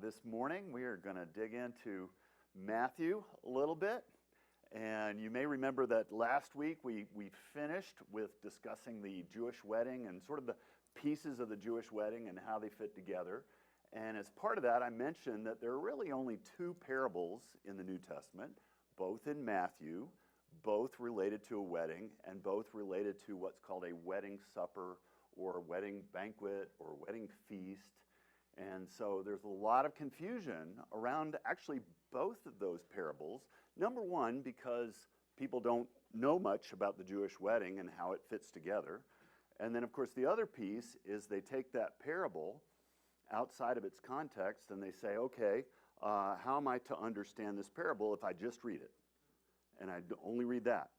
This morning we are going to dig into Matthew a little bit. And you may remember that last week we finished with discussing the Jewish wedding and sort of the pieces of the Jewish wedding and how they fit together. And as part of that, I mentioned that there are really only two parables in the New Testament, both in Matthew, both related to a wedding, and both related to what's called a wedding supper or a wedding banquet or a wedding feast. And so there's a lot of confusion around actually both of those parables. Number one, because people don't know much about the Jewish wedding and how it fits together. And then, of course, the other piece is they take that parable outside of its context and they say, okay, how am I to understand this parable if I just read it? And I only read that.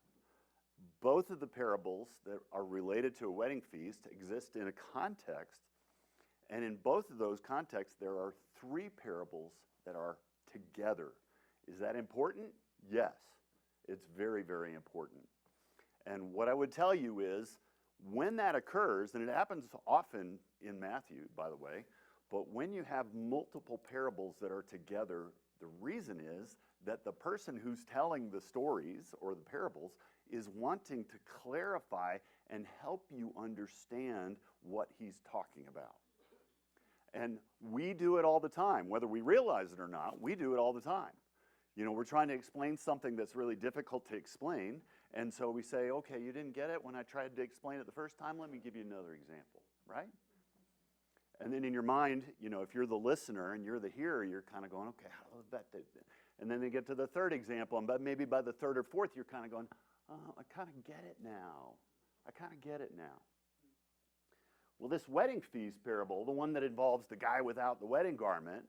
Both of the parables that are related to a wedding feast exist in a context. And in both of those contexts, there are three parables that are together. Is that important? Yes. It's very, very important. And what I would tell you is, when that occurs, and it happens often in Matthew, by the way, but when you have multiple parables that are together, the reason is that the person who's telling the stories or the parables is wanting to clarify and help you understand what he's talking about. And we do it all the time, whether we realize it or not, we do it all the time. You know, we're trying to explain something that's really difficult to explain, and so we say, okay, you didn't get it when I tried to explain it the first time, let me give you another example, right? And then in your mind, you know, if you're the listener and you're the hearer, you're kind of going, okay, how does that do? And then they get to the third example, and maybe by the third or fourth, you're kind of going, oh, I kind of get it now. I kind of get it now. Well, this wedding feast parable, the one that involves the guy without the wedding garment,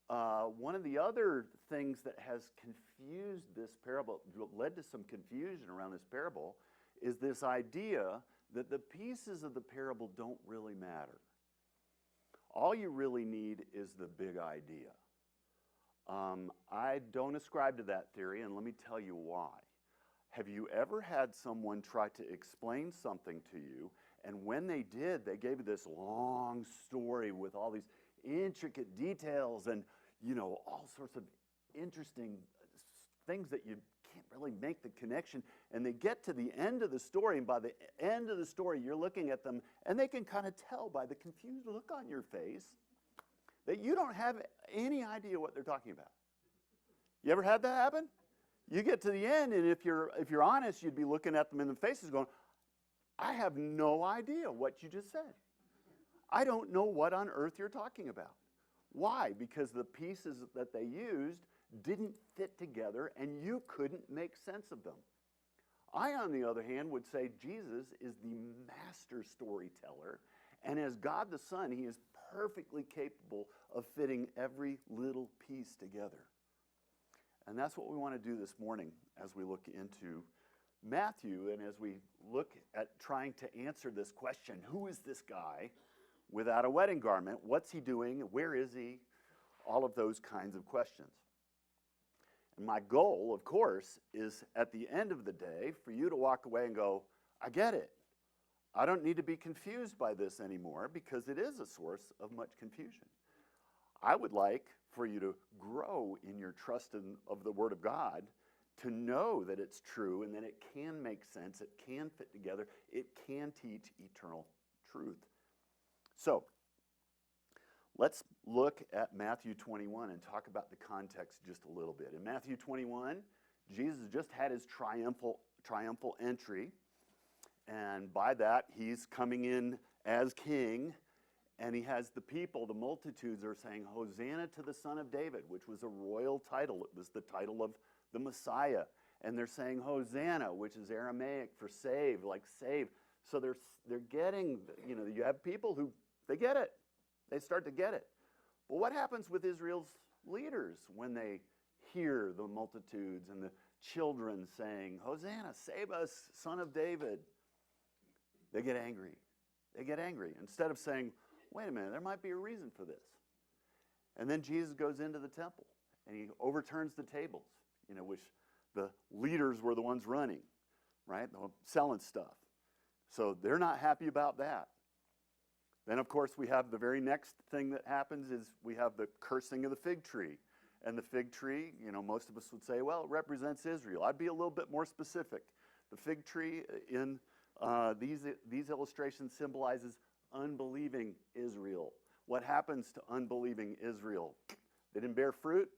one of the other things that has confused this parable, led to some confusion around this parable, is this idea that the pieces of the parable don't really matter. All you really need is the big idea. I don't ascribe to that theory, and let me tell you why. Have you ever had someone try to explain something to you, and when they did, they gave you this long story with all these intricate details and, you know, all sorts of interesting things that you can't really make the connection, and they get to the end of the story, and by the end of the story, you're looking at them, and they can kind of tell by the confused look on your face that you don't have any idea what they're talking about. You ever had that happen? You get to the end, and if you're honest, you'd be looking at them in the faces going, I have no idea what you just said. I don't know what on earth you're talking about. Why? Because the pieces that they used didn't fit together, and you couldn't make sense of them. I, on the other hand, would say Jesus is the master storyteller, and as God the Son, he is perfectly capable of fitting every little piece together. And that's what we want to do this morning as we look into Matthew and as we look at trying to answer this question, who is this guy without a wedding garment? What's he doing? Where is he? All of those kinds of questions. And my goal, of course, is at the end of the day for you to walk away and go, I get it. I don't need to be confused by this anymore because it is a source of much confusion. I would like for you to grow in your trust of the Word of God, to know that it's true and that it can make sense, it can fit together, it can teach eternal truth. So, let's look at Matthew 21 and talk about the context just a little bit. In Matthew 21, Jesus just had his triumphal entry, and by that, he's coming in as king, and he has the people, the multitudes are saying, Hosanna to the Son of David, which was a royal title. It was the title of the Messiah. And they're saying Hosanna, which is Aramaic for save, like save. So they're getting, you know, you have people who, they get it. They start to get it. But what happens with Israel's leaders when they hear the multitudes and the children saying, Hosanna, save us, Son of David? They get angry. They get angry. Instead of saying, wait a minute, there might be a reason for this. And then Jesus goes into the temple and he overturns the tables, you know, which the leaders were the ones running, right? Selling stuff. So they're not happy about that. Then, of course, we have the very next thing that happens is we have the cursing of the fig tree. And the fig tree, most of us would say, well, it represents Israel. I'd be a little bit more specific. The fig tree in these illustrations symbolizes unbelieving Israel. What happens to unbelieving Israel? They didn't bear fruit?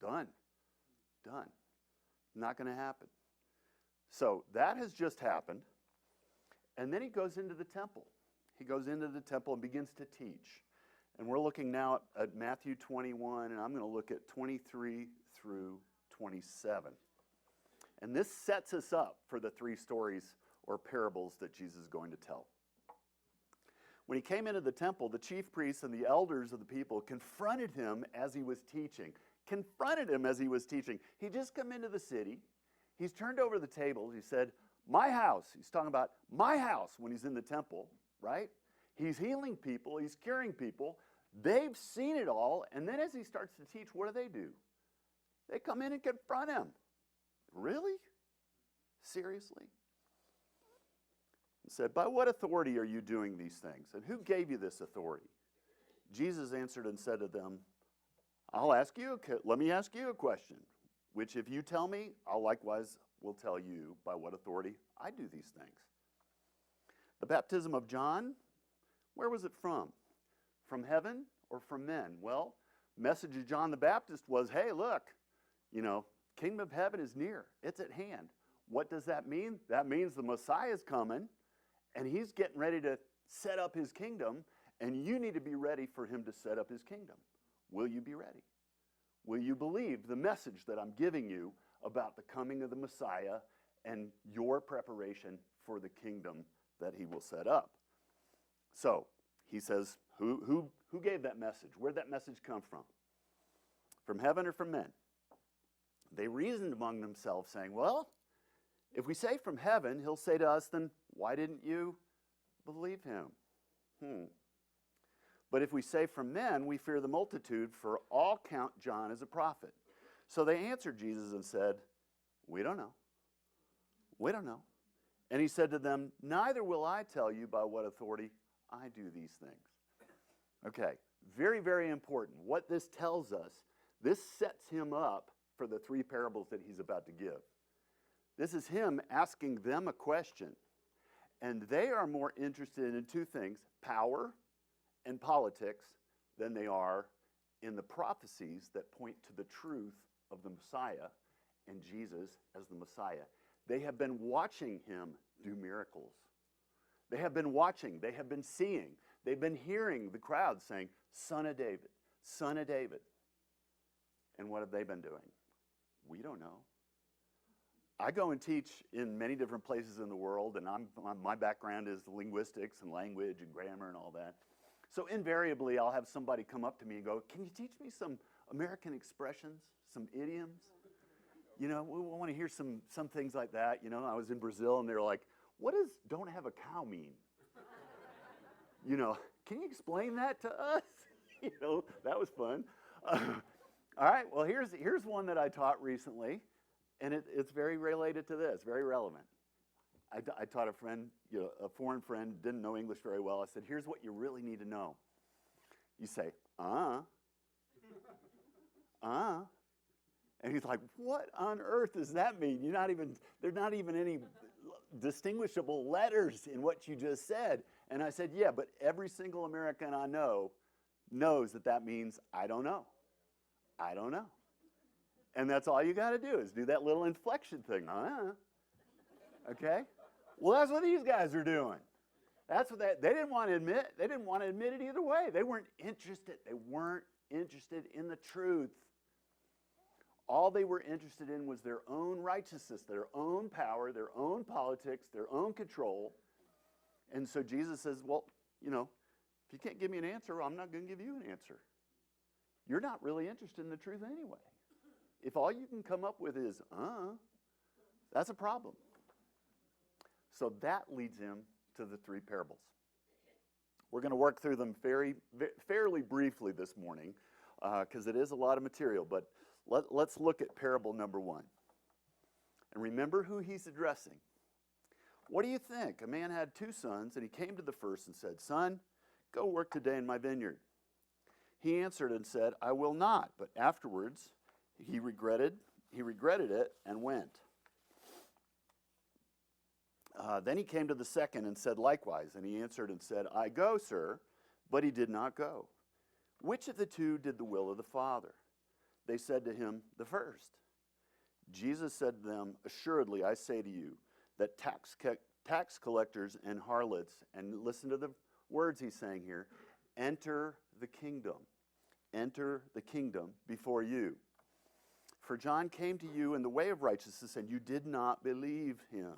Done. Not going to happen. So that has just happened. And then he goes into the temple. He goes into the temple and begins to teach. And we're looking now at Matthew 21, and I'm going to look at 23 through 27. And this sets us up for the three stories or parables that Jesus is going to tell. When he came into the temple, the chief priests and the elders of the people confronted him as he was teaching. He just come into the city. He's turned over the tables. He said, my house. He's talking about my house when he's in the temple, right? He's healing people. He's curing people. They've seen it all. And then as he starts to teach, what do? They come in and confront him. Really? Seriously? He said, by what authority are you doing these things? And who gave you this authority? Jesus answered and said to them, let me ask you a question, which if you tell me, I'll likewise will tell you by what authority I do these things. The baptism of John, where was it from? From heaven or from men? Well, message of John the Baptist was, hey, look, kingdom of heaven is near. It's at hand. What does that mean? That means the Messiah is coming, and he's getting ready to set up his kingdom, and you need to be ready for him to set up his kingdom. Will you be ready? Will you believe the message that I'm giving you about the coming of the Messiah and your preparation for the kingdom that he will set up? So he says, who gave that message? Where'd that message come from? From heaven or from men? They reasoned among themselves, saying, well, if we say from heaven, he'll say to us, then why didn't you believe him? But if we say from men, we fear the multitude, for all count John as a prophet. So they answered Jesus and said, we don't know. We don't know. And he said to them, neither will I tell you by what authority I do these things. Okay, very, very important. What this tells us, this sets him up for the three parables that he's about to give. This is him asking them a question. And they are more interested in two things, power and politics, than they are in the prophecies that point to the truth of the Messiah and Jesus as the Messiah. They have been watching him do miracles. They have been watching, they have been seeing, they've been hearing the crowd saying, Son of David, Son of David. And what have they been doing? We don't know. I go and teach in many different places in the world, and my background is linguistics and language and grammar and all that. So invariably, I'll have somebody come up to me and go, can you teach me some American expressions, some idioms? We want to hear some things like that. I was in Brazil, and they were like, what does don't have a cow mean? Can you explain that to us? That was fun. All right, well, here's one that I taught recently, and it's very related to this, very relevant. I taught a friend, a foreign friend, didn't know English very well. I said, here's what you really need to know. You say, and he's like, what on earth does that mean? There's not even any distinguishable letters in what you just said. And I said, yeah, but every single American I know knows that means I don't know. I don't know. And that's all you got to do is do that little inflection thing. Okay? Well, that's what these guys are doing. That's what they didn't want to admit. They didn't want to admit it either way. They weren't interested. They weren't interested in the truth. All they were interested in was their own righteousness, their own power, their own politics, their own control. And so Jesus says, well, if you can't give me an answer, I'm not going to give you an answer. You're not really interested in the truth anyway. If all you can come up with is, that's a problem. So that leads him to the three parables. We're going to work through them fairly briefly this morning because it is a lot of material. But let's look at parable number 1. And remember who he's addressing. What do you think? A man had 2 sons, and he came to the first and said, Son, Go work today in my vineyard. He answered and said, I will not. But afterwards he regretted it and went. Then he came to the second and said likewise. And he answered and said, I go, sir. But he did not go. Which of the two did the will of the Father? They said to him, the first. Jesus said to them, assuredly, I say to you, that tax collectors and harlots, and listen to the words he's saying here, enter the kingdom before you. For John came to you in the way of righteousness, and you did not believe him.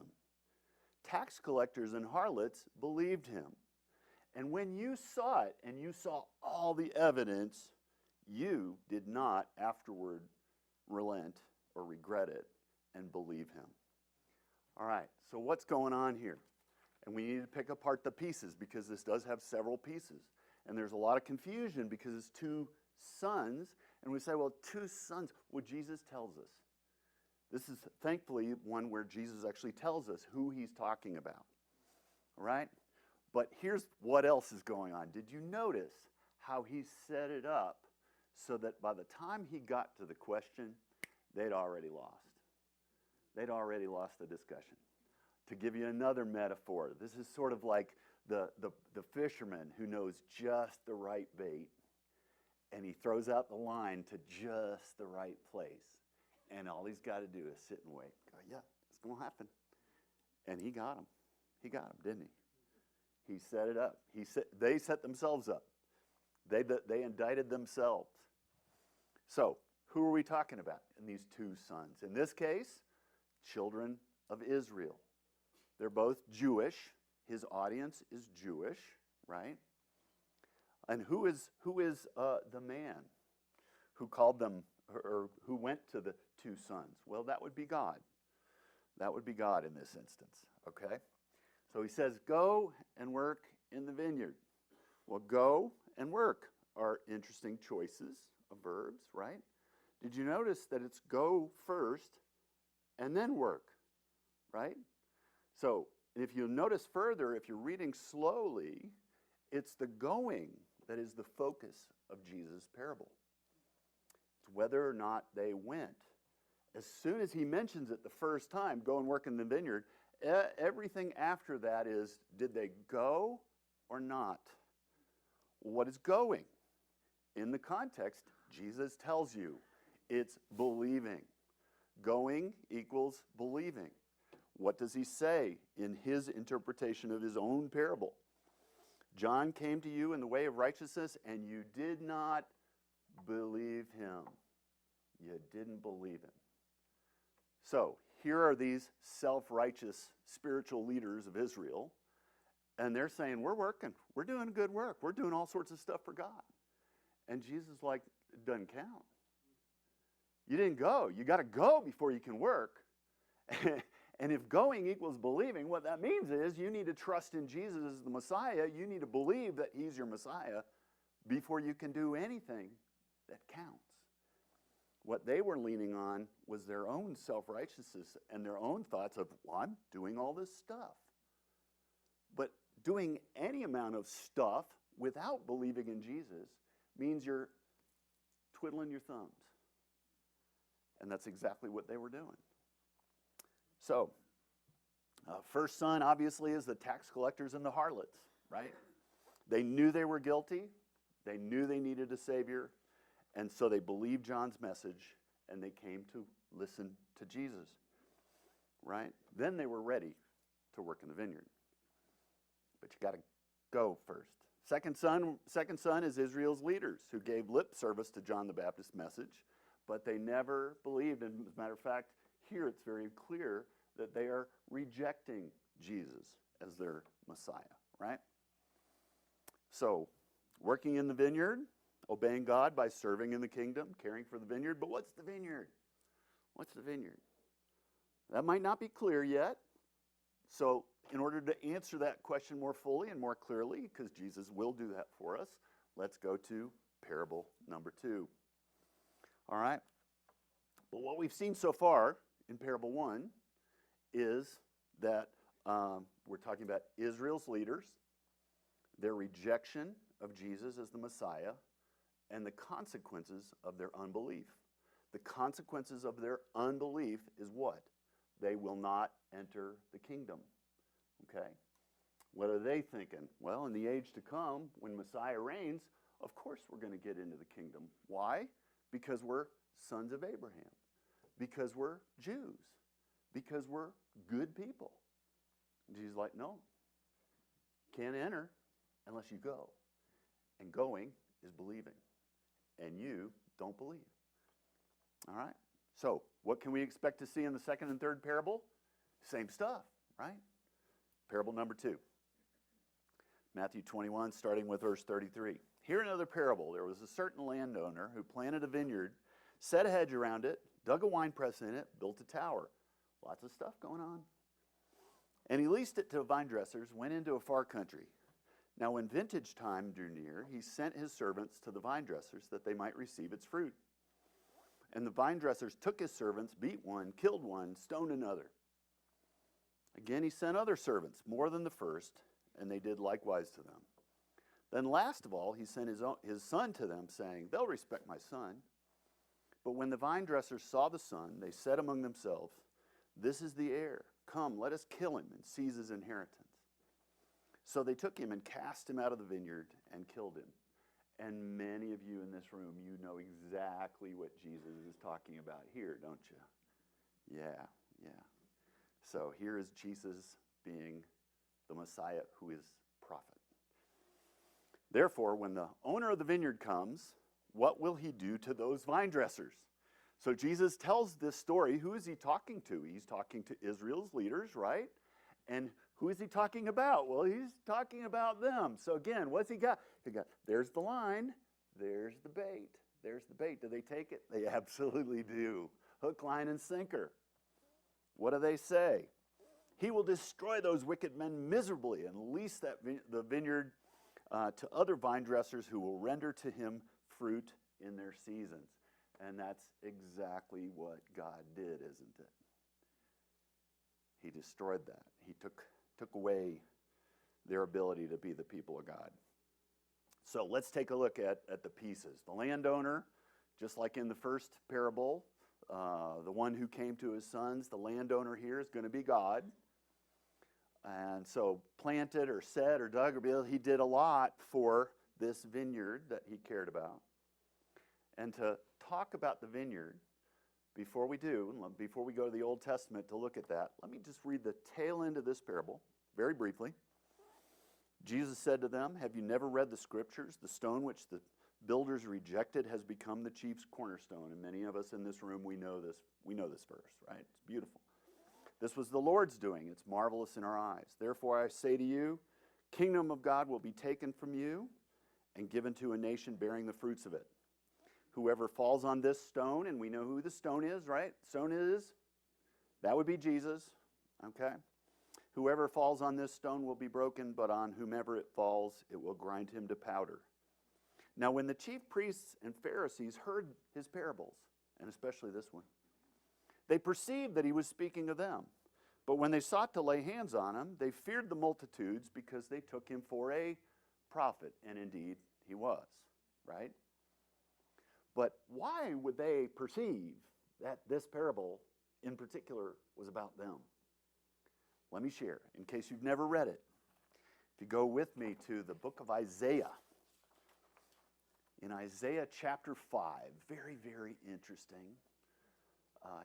Tax collectors and harlots believed him. And when you saw it, and you saw all the evidence, you did not afterward relent or regret it and believe him. All right, so what's going on here? And we need to pick apart the pieces because this does have several pieces. And there's a lot of confusion because it's two sons. And we say, well, two sons. Well, Jesus tells us. This is thankfully one where Jesus actually tells us who he's talking about. All right? But here's what else is going on. Did you notice how he set it up so that by the time he got to the question, they'd already lost? They'd already lost the discussion. To give you another metaphor, this is sort of like the fisherman who knows just the right bait, and he throws out the line to just the right place. And all he's got to do is sit and wait. Go, yeah, it's going to happen. And he got him. He got him, didn't he? He set it up. They set themselves up. They indicted themselves. So, who are we talking about in these two sons? In this case, children of Israel. They're both Jewish. His audience is Jewish, right? And who is the man who called them, or who went to the two sons? Well, that would be God. That would be God in this instance, okay? So he says, go and work in the vineyard. Well, go and work are interesting choices of verbs, right? Did you notice that it's go first and then work, right? So if you notice further, if you're reading slowly, it's the going that is the focus of Jesus' parable. It's whether or not they went. As soon as he mentions it the first time, go and work in the vineyard, everything after that is, did they go or not? What is going? In the context, Jesus tells you it's believing. Going equals believing. What does he say in his interpretation of his own parable? John came to you in the way of righteousness, and you did not believe him. You didn't believe him. So, here are these self-righteous spiritual leaders of Israel, and they're saying, we're working. We're doing good work. We're doing all sorts of stuff for God. And Jesus is like, it doesn't count. You didn't go. You got to go before you can work. And if going equals believing, what that means is you need to trust in Jesus as the Messiah. You need to believe that he's your Messiah before you can do anything that counts. What they were leaning on was their own self-righteousness and their own thoughts of, well, I'm doing all this stuff. But doing any amount of stuff without believing in Jesus means you're twiddling your thumbs. And that's exactly what they were doing. So, first son, obviously, is the tax collectors and the harlots, right? They knew they were guilty. They knew they needed a Savior. And so they believed John's message, and they came to listen to Jesus, right? Then they were ready to work in the vineyard. But you got to go first. Second son is Israel's leaders who gave lip service to John the Baptist's message, but they never believed. And as a matter of fact, here it's very clear that they are rejecting Jesus as their Messiah, right? So, working in the vineyard, obeying God by serving in the kingdom, caring for the vineyard. But what's the vineyard? What's the vineyard? That might not be clear yet. So, in order to answer that question more fully and more clearly, because Jesus will do that for us, let's go to parable number 2. All right? But what we've seen so far in parable 1 is that we're talking about Israel's leaders. their rejection of Jesus as the Messiah, and the consequences of their unbelief. The consequences of their unbelief is what? They will not enter the kingdom. Okay? What are they thinking? Well, in the age to come, when Messiah reigns, of course we're going to get into the kingdom. Why? Because we're sons of Abraham. Because we're Jews. Because we're good people. And Jesus is like, no. Can't enter unless you go. And going is believing. And you don't believe. All right? So, what can we expect to see in the second and third parable? Same stuff, right? Parable number 2. Matthew 21, starting with verse 33. Here another parable. There was a certain landowner who planted a vineyard, set a hedge around it, dug a winepress in it, built a tower. Lots of stuff going on. And he leased it to vine dressers, went into a far country. Now when vintage time drew near, he sent his servants to the vine dressers that they might receive its fruit. And the vine dressers took his servants, beat one, killed one, stoned another. Again he sent other servants, more than the first, and they did likewise to them. Then last of all he sent his son to them, saying, they'll respect my son. But when the vine dressers saw the son, they said among themselves, this is the heir. Come, let us kill him and seize his inheritance. So they took him and cast him out of the vineyard and killed him. And many of you in this room, you know exactly what Jesus is talking about here, don't you? Yeah. So here is Jesus being the Messiah who is prophet. Therefore, when the owner of the vineyard comes, what will he do to those vine dressers? So Jesus tells this story. Who is he talking to? He's talking to Israel's leaders, right? And who is he talking about? Well, he's talking about them. So again, what's he got? There's the line, there's the bait. There's the bait. Do they take it? They absolutely do. Hook, line, and sinker. What do they say? He will destroy those wicked men miserably and lease the vineyard to other vine dressers who will render to him fruit in their seasons. And that's exactly what God did, isn't it? He destroyed that. He took away their ability to be the people of God. So let's take a look at the pieces. The landowner, just like in the first parable, the one who came to his sons, the landowner here is going to be God. And so planted or set or dug or built, he did a lot for this vineyard that he cared about. And to talk about the vineyard, before we go to the Old Testament to look at that, let me just read the tail end of this parable very briefly. Jesus said to them, have you never read the scriptures? The stone which the builders rejected has become the chief cornerstone. And many of us in this room, we know this verse, right? It's beautiful. This was the Lord's doing. It's marvelous in our eyes. Therefore I say to you, kingdom of God will be taken from you and given to a nation bearing the fruits of it. Whoever falls on this stone, and we know who the stone is, right? That would be Jesus, okay? Whoever falls on this stone will be broken, but on whomever it falls, it will grind him to powder. Now when the chief priests and Pharisees heard his parables, and especially this one, they perceived that he was speaking of them. But when they sought to lay hands on him, they feared the multitudes because they took him for a prophet, and indeed he was, right? But why would they perceive that this parable in particular was about them? Let me share, in case you've never read it. If you go with me to the book of Isaiah, in Isaiah chapter 5, very, very interesting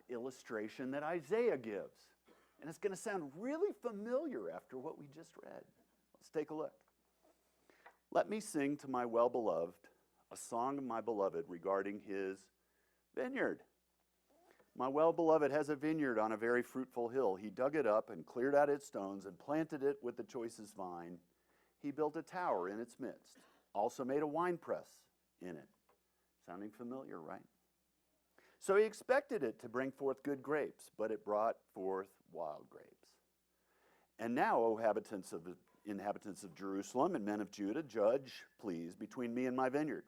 illustration that Isaiah gives. And it's going to sound really familiar after what we just read. Let's take a look. Let me sing to my well-beloved a song of my beloved regarding his vineyard. My well-beloved has a vineyard on a very fruitful hill. He dug it up and cleared out its stones and planted it with the choicest vine. He built a tower in its midst, also made a winepress in it. Sounding familiar, right? So he expected it to bring forth good grapes, but it brought forth wild grapes. And now, O inhabitants of Jerusalem and men of Judah, judge, please, between me and my vineyard.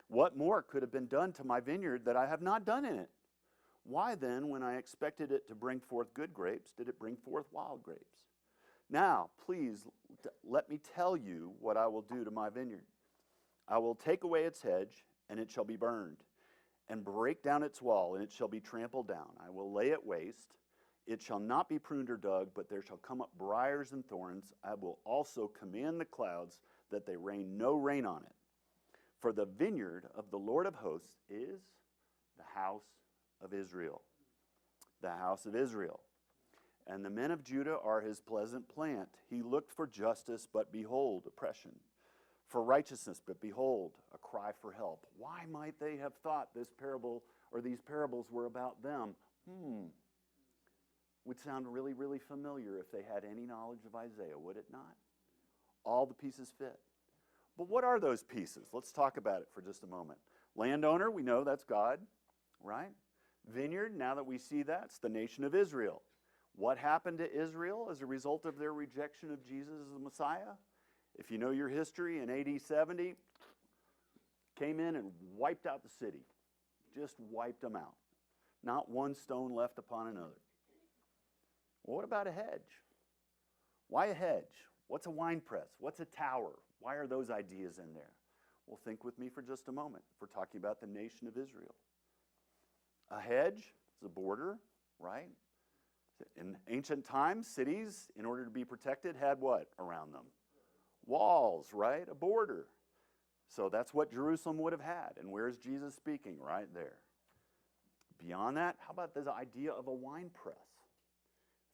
What more could have been done to my vineyard that I have not done in it? Why then, when I expected it to bring forth good grapes, did it bring forth wild grapes? Now, please let me tell you what I will do to my vineyard. I will take away its hedge, and it shall be burned, and break down its wall, and it shall be trampled down. I will lay it waste. It shall not be pruned or dug, but there shall come up briars and thorns. I will also command the clouds that they rain no rain on it. For the vineyard of the Lord of hosts is the house of Israel. The house of Israel. And the men of Judah are his pleasant plant. He looked for justice, but behold, oppression. For righteousness, but behold, a cry for help. Why might they have thought this parable or these parables were about them? Would sound really, really familiar if they had any knowledge of Isaiah, would it not? All the pieces fit. But what are those pieces? Let's talk about it for just a moment. Landowner, we know that's God, right? Vineyard, now that we see that, it's the nation of Israel. What happened to Israel as a result of their rejection of Jesus as the Messiah? If you know your history, in AD 70, came in and wiped out the city. Just wiped them out. Not one stone left upon another. Well, what about a hedge? Why a hedge? What's a wine press? What's a tower? Why are those ideas in there? Well, think with me for just a moment. If we're talking about the nation of Israel. A hedge is a border, right? In ancient times, cities, in order to be protected, had what around them? Walls, right? A border. So that's what Jerusalem would have had. And where's Jesus speaking? Right there. Beyond that, how about this idea of a wine press?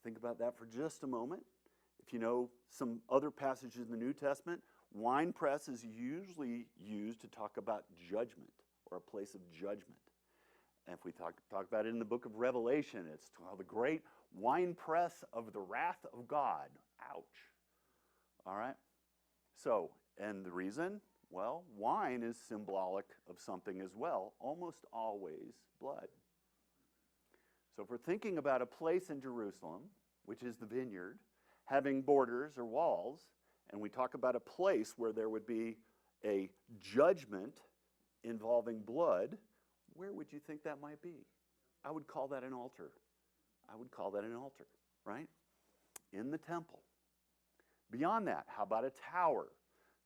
Think about that for just a moment. If you know some other passages in the New Testament, wine press is usually used to talk about judgment or a place of judgment. And if we talk about it in the book of Revelation, it's called the great wine press of the wrath of God. Ouch. All right? So, and the reason? Well, wine is symbolic of something as well, almost always blood. So if we're thinking about a place in Jerusalem, which is the vineyard, having borders or walls, and we talk about a place where there would be a judgment involving blood, where would you think that might be? I would call that an altar. I would call that an altar, right? In the temple. Beyond that, how about a tower?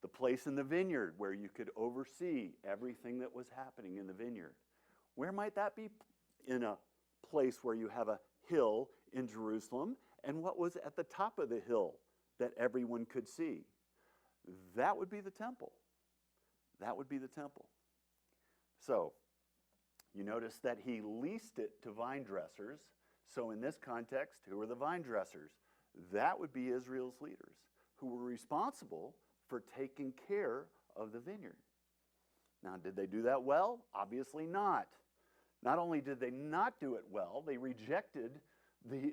The place in the vineyard where you could oversee everything that was happening in the vineyard. Where might that be? In a place where you have a hill in Jerusalem, and what was at the top of the hill that everyone could see? That would be the temple. That would be the temple. So, you notice that he leased it to vine dressers. So in this context, who are the vine dressers? That would be Israel's leaders, who were responsible for taking care of the vineyard. Now, did they do that well? Obviously not. Not only did they not do it well, they rejected the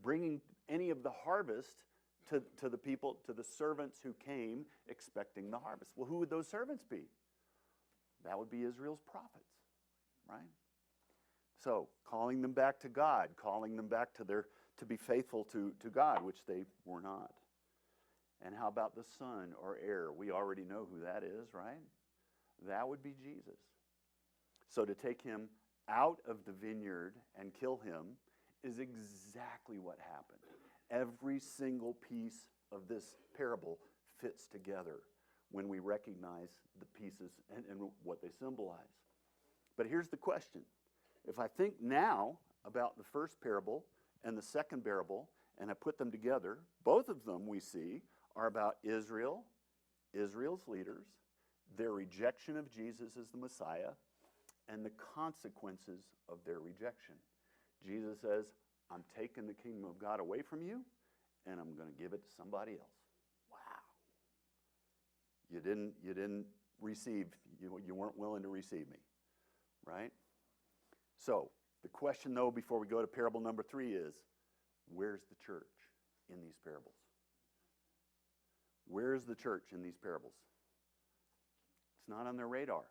bringing any of the harvest to the people, to the servants who came expecting the harvest. Well, who would those servants be? That would be Israel's prophets, right? So, calling them back to God, calling them back to be faithful to God, which they were not. And how about the son or heir? We already know who that is, right? That would be Jesus. So to take him out of the vineyard and kill him is exactly what happened. Every single piece of this parable fits together when we recognize the pieces and what they symbolize. But here's the question. If I think now about the first parable and the second parable, and I put them together, both of them we see are about Israel, Israel's leaders, their rejection of Jesus as the Messiah, and the consequences of their rejection. Jesus says, I'm taking the kingdom of God away from you, and I'm going to give it to somebody else. Wow. You didn't receive, you weren't willing to receive me, right? So, the question though, before we go to parable number 3 is, where's the church in these parables? Where's the church in these parables? It's not on their radar.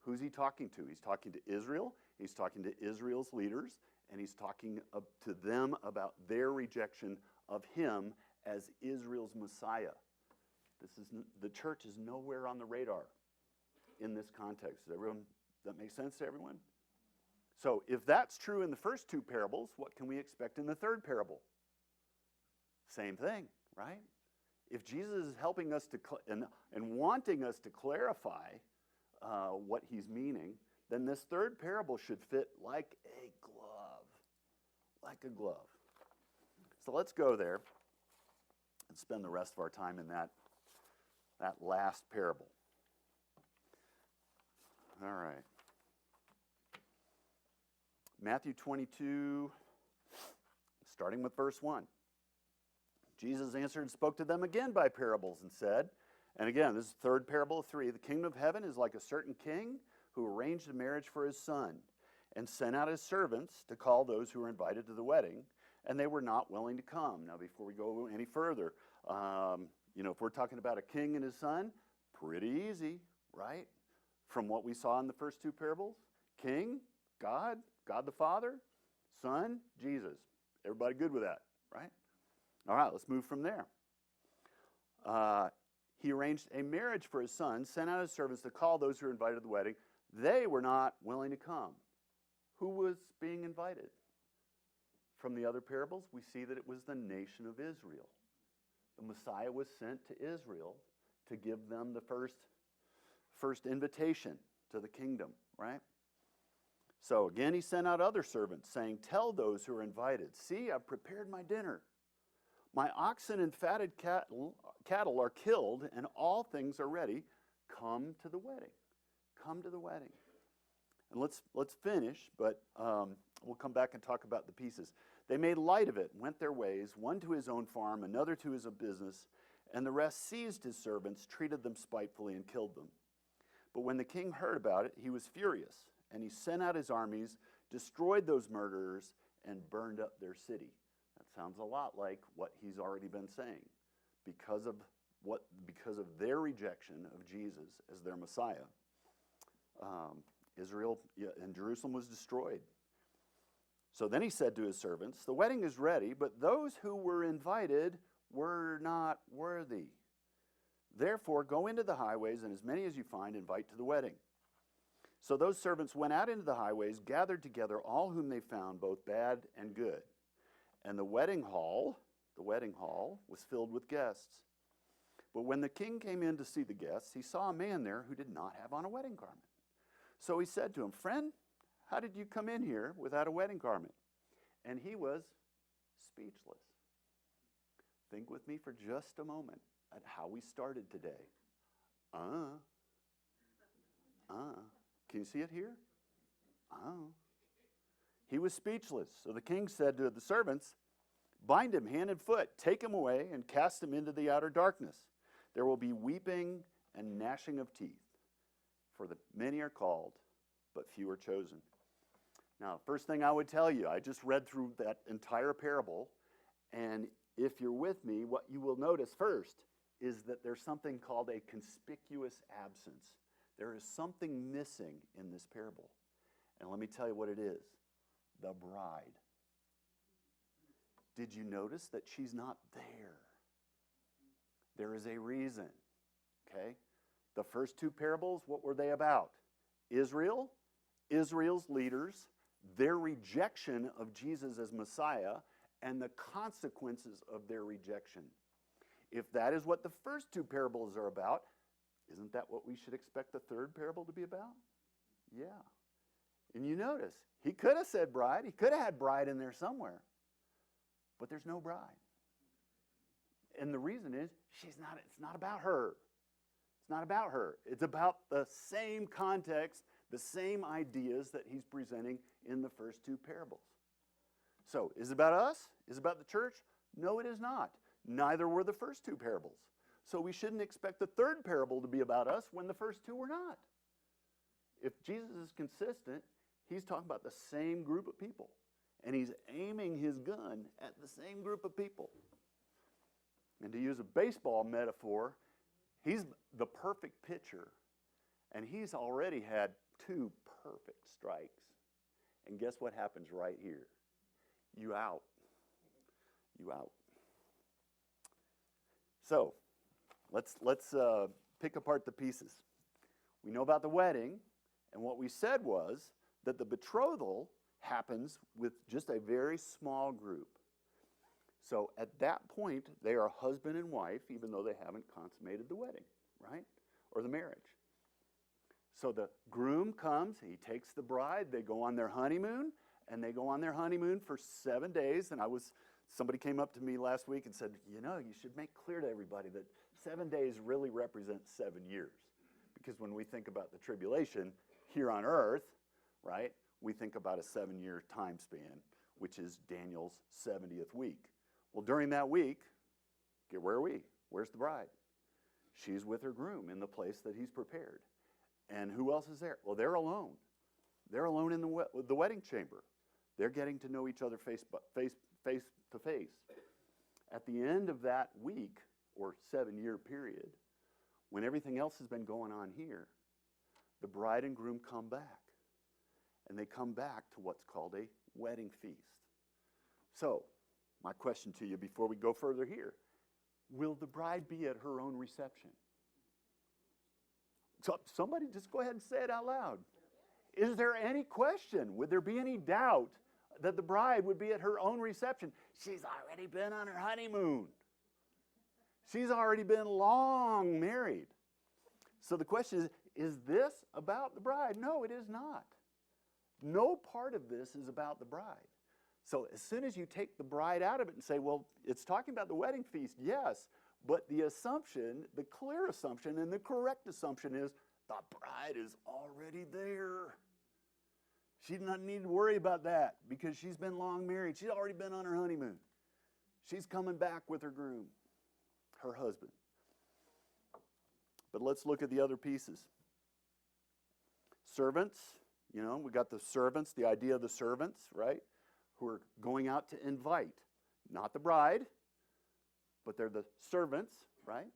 Who's he talking to? He's talking to Israel, he's talking to Israel's leaders, and he's talking to them about their rejection of him as Israel's Messiah. The church is nowhere on the radar in this context. Does that make sense to everyone? So if that's true in the first 2 parables, what can we expect in the third parable? Same thing, right? if Jesus is helping us to and wanting us to clarify what he's meaning, then this third parable should fit like a glove. Like a glove. So let's go there and spend the rest of our time in that last parable. All right. Matthew 22, starting with verse 1. Jesus answered and spoke to them again by parables and said, and again, this is the third parable of 3, the kingdom of heaven is like a certain king who arranged a marriage for his son and sent out his servants to call those who were invited to the wedding, and they were not willing to come. Now, before we go any further, if we're talking about a king and his son, pretty easy, right? From what we saw in the first 2 parables, king, God the Father, Son, Jesus. Everybody good with that, right? All right, let's move from there. He arranged a marriage for his son, sent out his servants to call those who were invited to the wedding. They were not willing to come. Who was being invited? From the other parables, we see that it was the nation of Israel. The Messiah was sent to Israel to give them the first invitation to the kingdom, right? So again, he sent out other servants, saying, tell those who are invited, see, I've prepared my dinner. My oxen and fatted cattle are killed, and all things are ready. Come to the wedding. Come to the wedding. And let's finish, but we'll come back and talk about the pieces. They made light of it, went their ways, one to his own farm, another to his own business, and the rest seized his servants, treated them spitefully, and killed them. But when the king heard about it, he was furious, and he sent out his armies, destroyed those murderers, and burned up their city. That sounds a lot like what he's already been saying. Because of their rejection of Jesus as their Messiah, Israel and Jerusalem was destroyed. So then he said to his servants, the wedding is ready, but those who were invited were not worthy. Therefore, go into the highways, and as many as you find, invite to the wedding. So those servants went out into the highways, gathered together all whom they found, both bad and good. And the wedding hall was filled with guests. But when the king came in to see the guests, he saw a man there who did not have on a wedding garment. So he said to him, friend, how did you come in here without a wedding garment? And he was speechless. Think with me for just a moment at how we started today. Can you see it here? He was speechless. So the king said to the servants, bind him hand and foot, take him away, and cast him into the outer darkness. There will be weeping and gnashing of teeth, for the many are called, but few are chosen. Now, first thing I would tell you, I just read through that entire parable, and if you're with me, what you will notice first is that there's something called a conspicuous absence. There is something missing in this parable. And let me tell you what it is. The bride. Did you notice that she's not there? There is a reason, okay? The first 2 parables, what were they about? Israel, Israel's leaders, their rejection of Jesus as Messiah, and the consequences of their rejection. If that is what the first 2 parables are about, isn't that what we should expect the third parable to be about? Yeah. And you notice, he could have said bride. He could have had bride in there somewhere. But there's no bride. And the reason is, it's not about her. It's not about her. It's about the same context, the same ideas that he's presenting in the first 2 parables. So, is it about us? Is it about the church? No, it is not. Neither were the first 2 parables. So we shouldn't expect the third parable to be about us when the first 2 were not. If Jesus is consistent, he's talking about the same group of people. And he's aiming his gun at the same group of people. And to use a baseball metaphor, he's the perfect pitcher. And he's already had 2 perfect strikes. And guess what happens right here? You out. You out. So, let's pick apart the pieces. We know about the wedding, and what we said was that the betrothal happens with just a very small group. So at that point, they are husband and wife, even though they haven't consummated the wedding, right? Or the marriage. So the groom comes, he takes the bride, they go on their honeymoon, and they go on their honeymoon for 7 days. And somebody came up to me last week and said, you should make clear to everybody that 7 days really represents 7 years. Because when we think about the tribulation here on earth, right, we think about a 7-year time span, which is Daniel's 70th week. Well, during that week, where are we? Where's the bride? She's with her groom in the place that he's prepared. And who else is there? Well, they're alone. They're alone in the wedding chamber. They're getting to know each other face to face. At the end of that week, or 7-year period, when everything else has been going on here, the bride and groom come back. And they come back to what's called a wedding feast. So, my question to you before we go further here, will the bride be at her own reception? So somebody just go ahead and say it out loud. Is there any question? Would there be any doubt that the bride would be at her own reception? She's already been on her honeymoon. She's already been long married. So the question is this about the bride? No, it is not. No part of this is about the bride. So as soon as you take the bride out of it and say, well, it's talking about the wedding feast, yes, but the assumption, the clear assumption and the correct assumption is the bride is already there. She doesn't need to worry about that because she's been long married. She's already been on her honeymoon. She's coming back with her groom, her husband. But let's look at the other pieces. Servants, we got the servants, the idea of the servants, right? Who are going out to invite, not the bride, but they're the servants, right?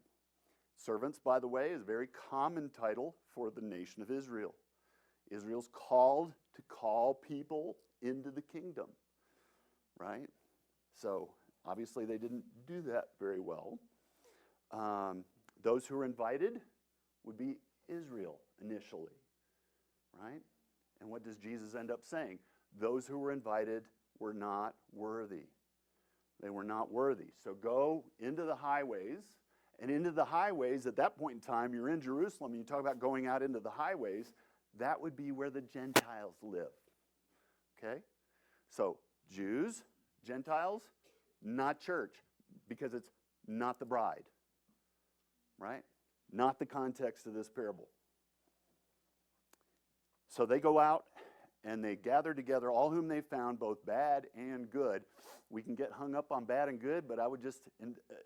Servants, by the way, is a very common title for the nation of Israel. Israel's called to call people into the kingdom, right? So obviously they didn't do that very well. Those who were invited would be Israel initially, right? And what does Jesus end up saying? Those who were invited were not worthy. They were not worthy. So go into the highways, and into the highways, at that point in time, you're in Jerusalem, and you talk about going out into the highways, that would be where the Gentiles lived. Okay? So Jews, Gentiles, not church, because it's not the bride. Right? Not the context of this parable. So they go out and they gather together all whom they found, both bad and good. We can get hung up on bad and good, but I would just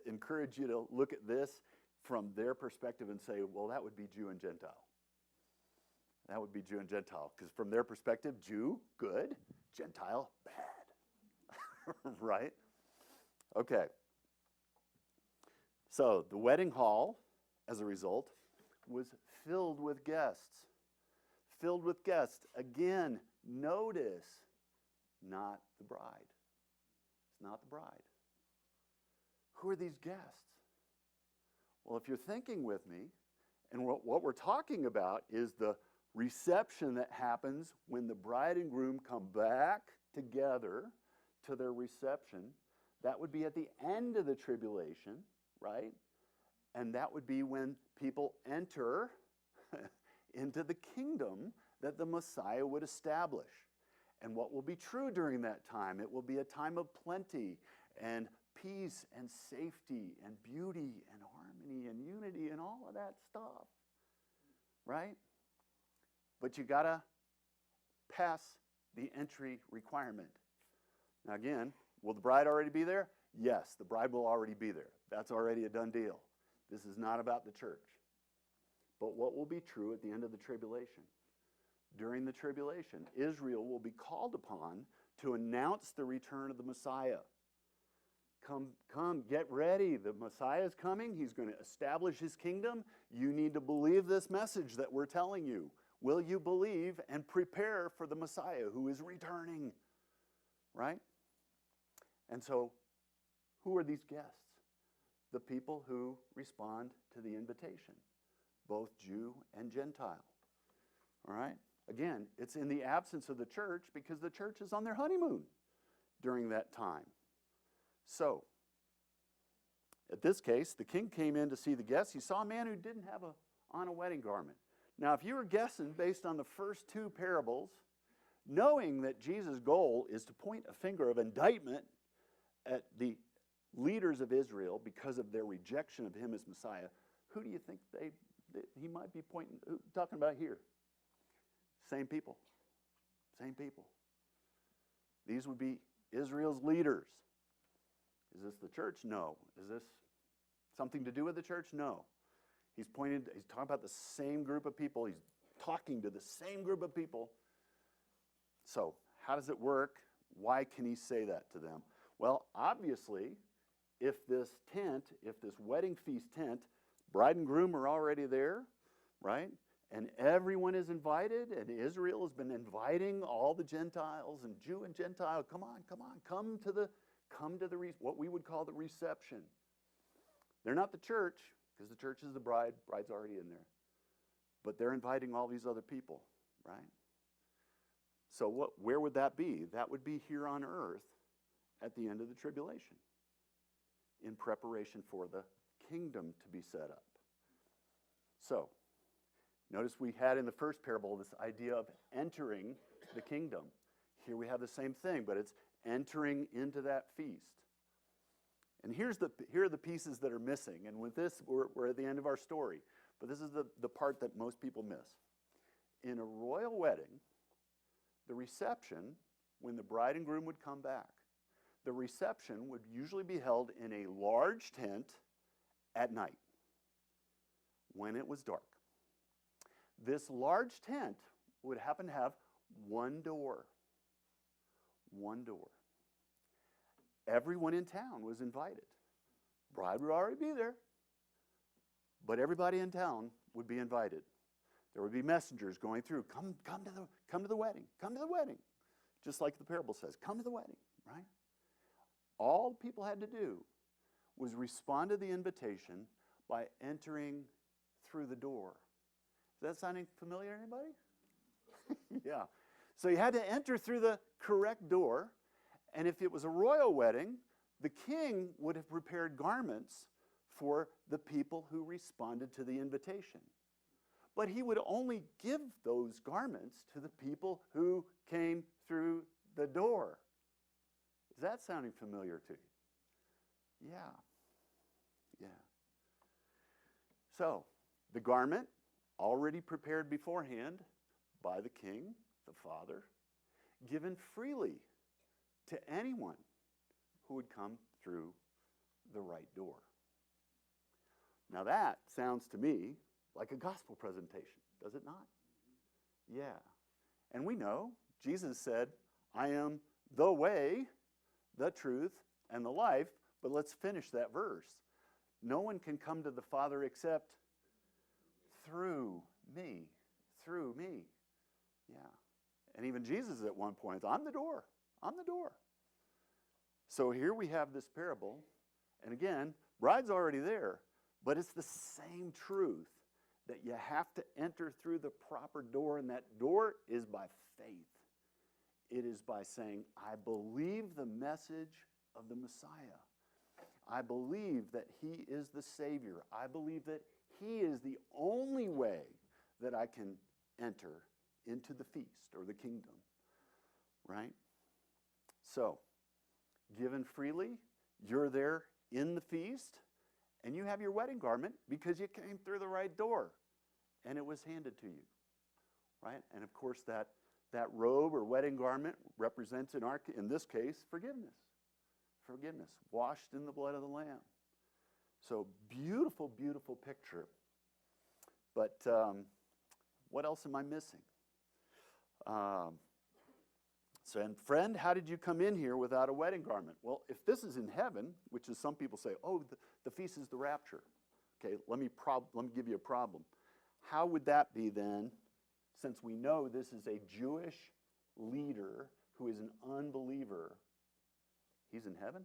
encourage you to look at this from their perspective and say, well, that would be Jew and Gentile. That would be Jew and Gentile. Because from their perspective, Jew, good, Gentile, bad. Right? Okay. So the wedding hall, as a result, was filled with guests. Filled with guests. Again, notice, not the bride. It's not the bride. Who are these guests? Well, if you're thinking with me, and what we're talking about is the reception that happens when the bride and groom come back together to their reception. That would be at the end of the tribulation, right? And that would be when people enter into the kingdom that the Messiah would establish. And what will be true during that time? It will be a time of plenty and peace and safety and beauty and harmony and unity and all of that stuff, right? But you got to pass the entry requirement. Now again, will the bride already be there? Yes, the bride will already be there. That's already a done deal. This is not about the church. But what will be true at the end of the tribulation? During the tribulation, Israel will be called upon to announce the return of the Messiah. Come, get ready. The Messiah is coming. He's going to establish his kingdom. You need to believe this message that we're telling you. Will you believe and prepare for the Messiah who is returning? Right? And so, who are these guests? The people who respond to the invitation, both Jew and Gentile. All right? Again, it's in the absence of the church because the church is on their honeymoon during that time. So, At this case, the king came in to see the guests. He saw a man who didn't have on a wedding garment. Now, if you were guessing based on the first two parables, knowing that Jesus' goal is to point a finger of indictment at the leaders of Israel because of their rejection of him as Messiah, who do you think he might be talking about here? Same people. Same people. These would be Israel's leaders. Is this the church? No. Is this something to do with the church? No. He's talking about the same group of people. He's talking to the same group of people. So, how does it work? Why can he say that to them? Well, obviously, if this wedding feast tent, bride and groom are already there, right? And everyone is invited, and Israel has been inviting all the Gentiles and Jew and Gentile, come to the what we would call the reception. They're not the church, because the church is the bride. Bride's already in there. But they're inviting all these other people, right? So where would that be? That would be here on earth at the end of the tribulation, in preparation for the kingdom to be set up. So, notice we had in the first parable this idea of entering the kingdom. Here we have the same thing, but it's entering into that feast. And here are the pieces that are missing. And with this, we're at the end of our story. But this is the part that most people miss. In a royal wedding, the reception, when the bride and groom would come back, the reception would usually be held in a large tent at night when it was dark. This large tent would happen to have one door. One door. Everyone in town was invited. Bride would already be there, but everybody in town would be invited. There would be messengers going through. Come to the wedding. Come to the wedding. Just like the parable says, come to the wedding, right? All people had to do was respond to the invitation by entering through the door. Is that sounding familiar to anybody? Yeah. So you had to enter through the correct door, and if it was a royal wedding, the king would have prepared garments for the people who responded to the invitation. But he would only give those garments to the people who came through the door. Is that sounding familiar to you? Yeah. Yeah. So, the garment, already prepared beforehand by the king, the father, given freely to anyone who would come through the right door. Now that sounds to me like a gospel presentation, does it not? Yeah. And we know, Jesus said, I am the way, the truth, and the life, but let's finish that verse. No one can come to the Father except through me. Through me. Yeah. And even Jesus at one point, I'm the door. I'm the door. So here we have this parable. And again, bride's already there. But it's the same truth that you have to enter through the proper door. And that door is by faith. It is by saying, I believe the message of the Messiah. I believe that he is the Savior. I believe that he is the only way that I can enter into the feast or the kingdom. Right? So, given freely, you're there in the feast, and you have your wedding garment because you came through the right door, and it was handed to you. Right? And of course, that robe or wedding garment represents, in this case, forgiveness. Forgiveness, washed in the blood of the Lamb. So beautiful, beautiful picture. But what else am I missing? And friend, how did you come in here without a wedding garment? Well, if this is in heaven, which is some people say, oh, the feast is the rapture. Okay, let me give you a problem. How would that be then, since we know this is a Jewish leader who is an unbeliever? He's in heaven?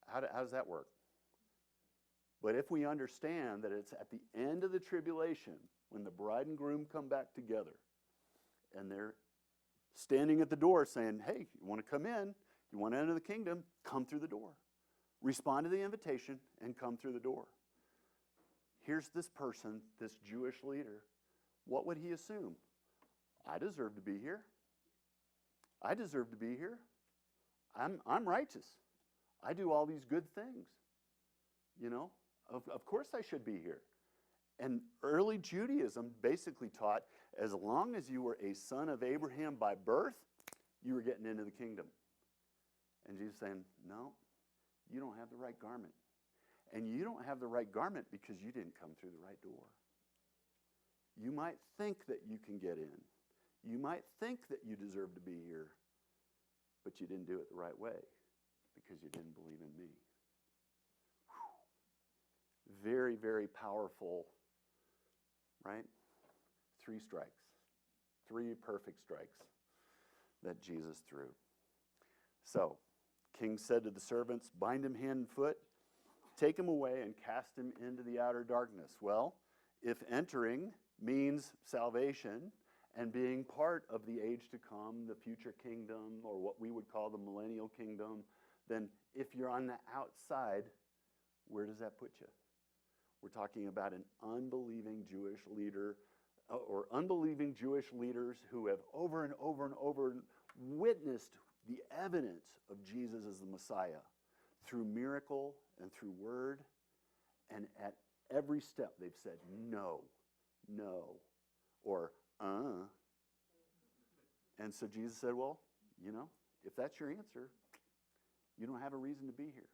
How does that work? But if we understand that it's at the end of the tribulation, when the bride and groom come back together, and they're standing at the door saying, hey, you want to come in, you want to enter the kingdom, come through the door. respond to the invitation and come through the door. Here's this person, this Jewish leader. What would he assume? I deserve to be here. I deserve to be here. I'm righteous. I do all these good things. You know, of course I should be here. And early Judaism basically taught as long as you were a son of Abraham by birth, you were getting into the kingdom. And Jesus is saying, no, you don't have the right garment. And you don't have the right garment because you didn't come through the right door. You might think that you can get in. You might think that you deserve to be here, but you didn't do it the right way because you didn't believe in me. Whew. Very, very powerful, right? 3 strikes. 3 perfect strikes that Jesus threw. So, King said to the servants, bind him hand and foot, take him away and cast him into the outer darkness. Well, if entering means salvation and being part of the age to come, the future kingdom, or what we would call the millennial kingdom, then if you're on the outside, where does that put you? We're talking about an unbelieving Jewish leader or unbelieving Jewish leaders who have over and over and over witnessed the evidence of Jesus as the Messiah through miracle and through word. And at every step they've said, no, or And so Jesus said, well, you know, if that's your answer, you don't have a reason to be here,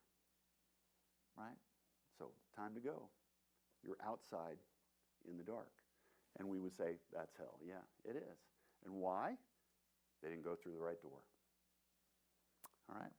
right? So time to go. You're outside in the dark. And we would say, that's hell. Yeah, it is. And why? They didn't go through the right door. All right.